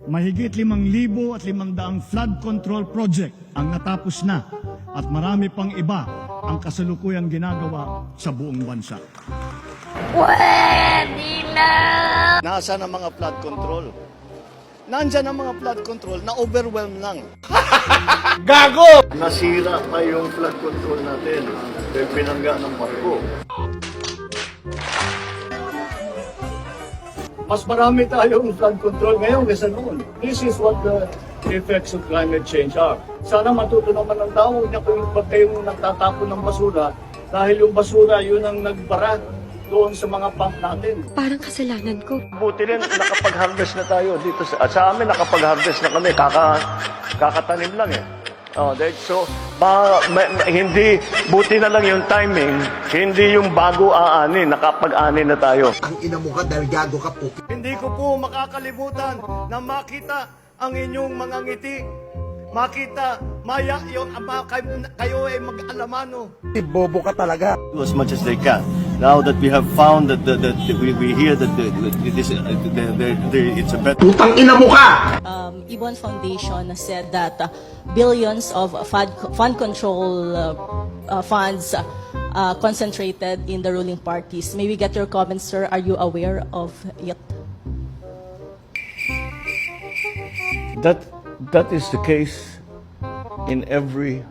Mahigit 5,500 flood control project ang natapos na at marami pang iba ang kasalukuyang ginagawa sa buong bansa. Pwede na! Nasaan ang mga flood control? Nandyan ang mga flood control na overwhelm lang. Gago! Nasira pa yung flood control natin. Dahil pinangga ng barko. Mas marami tayong flood control ngayon kaysa noon. This is what the effects of climate change are. Sana matuto naman ng tao na kung ba't kayong nagtatapon ng basura dahil yung basura yun ang nagbara doon sa mga pump natin. Parang kasalanan ko. Buti rin nakapag-harvest na tayo dito. Sa amin nakapag-harvest na kami. Kakatanim lang eh. So, hindi, buti na lang yung timing, hindi yung bago aanin, nakapag-ani na tayo. Ang ina mo ka dahil gago ka po. Hindi ko po makakalimutan na makita ang inyong mga ngiti. Makita, maya yung kayo ay mag-alamano. Bobo ka talaga. Do as much as they can. Now that we have found that we hear that it's a better. Putang ina mo ka! Ibon Foundation said that billions of fund control funds concentrated in the ruling parties. May we get your comments, sir? Are you aware of it? That is the case in every